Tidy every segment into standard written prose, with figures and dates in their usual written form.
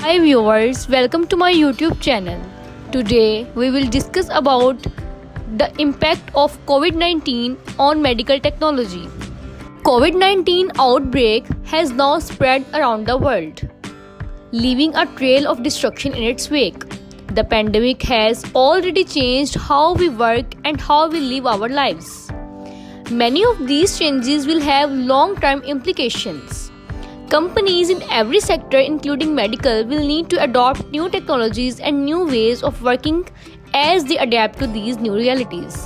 Hi viewers, welcome to my YouTube channel. Today we will discuss about the impact of COVID-19 on medical technology. COVID-19 outbreak has now spread around the world, leaving a trail of destruction in its wake. The pandemic has already changed how we work and how we live our lives. Many of these changes will have long-term implications. Companies in every sector, including medical, will need to adopt new technologies and new ways of working as they adapt to these new realities.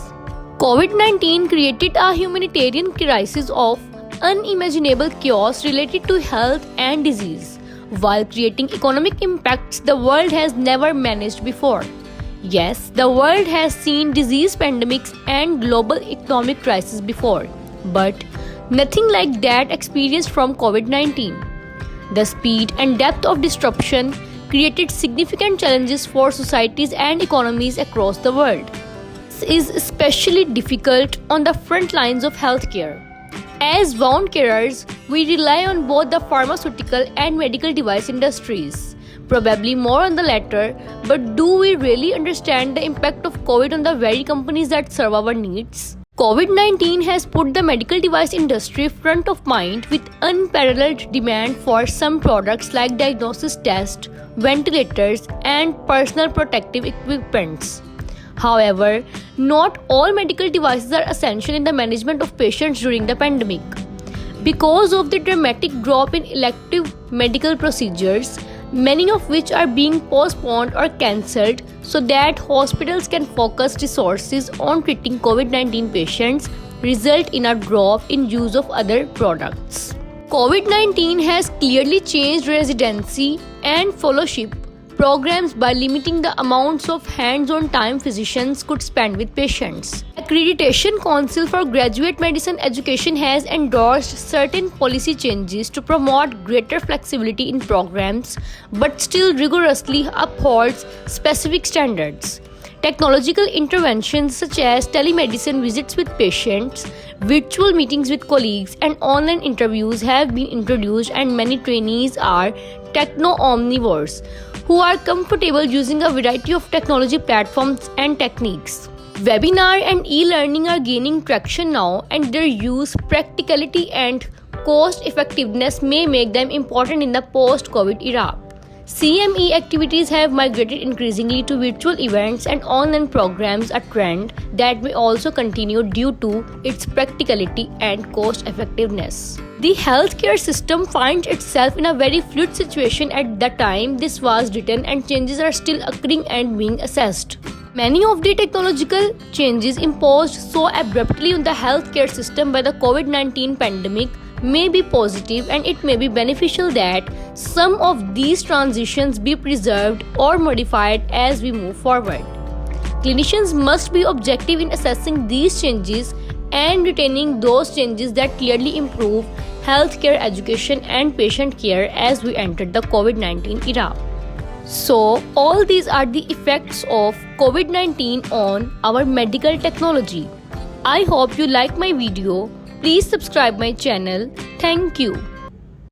COVID-19 created a humanitarian crisis of unimaginable chaos related to health and disease, while creating economic impacts the world has never managed before. Yes, the world has seen disease pandemics and global economic crises before, but nothing like that experienced from COVID-19. The speed and depth of disruption created significant challenges for societies and economies across the world. This is especially difficult on the front lines of healthcare. As wound carers, we rely on both the pharmaceutical and medical device industries. Probably more on the latter, but do we really understand the impact of COVID on the very companies that serve our needs? COVID-19 has put the medical device industry front of mind with unparalleled demand for some products like diagnosis tests, ventilators, and personal protective equipments. However, not all medical devices are essential in the management of patients during the pandemic. Because of the dramatic drop in elective medical procedures, many of which are being postponed or cancelled so that hospitals can focus resources on treating COVID-19 patients, result in a drop in use of other products. COVID-19 has clearly changed residency and fellowship programs by limiting the amounts of hands-on time physicians could spend with patients. Accreditation Council for Graduate Medicine Education has endorsed certain policy changes to promote greater flexibility in programs, but still rigorously upholds specific standards. Technological interventions such as telemedicine visits with patients, virtual meetings with colleagues, and online interviews have been introduced, and many trainees are techno-omnivores who are comfortable using a variety of technology platforms and techniques. Webinar and e-learning are gaining traction now, and their use, practicality, and cost effectiveness may make them important in the post-COVID era. CME activities have migrated increasingly to virtual events and online programs, a trend that may also continue due to its practicality and cost effectiveness. The healthcare system finds itself in a very fluid situation at the time this was written, and changes are still occurring and being assessed. Many of the technological changes imposed so abruptly on the healthcare system by the COVID-19 pandemic may be positive, and it may be beneficial that some of these transitions be preserved or modified as we move forward. Clinicians must be objective in assessing these changes and retaining those changes that clearly improve healthcare education and patient care as we enter the COVID-19 era. So, all these are the effects of COVID-19 on our medical technology. I hope you like my video. Please subscribe my channel. Thank you.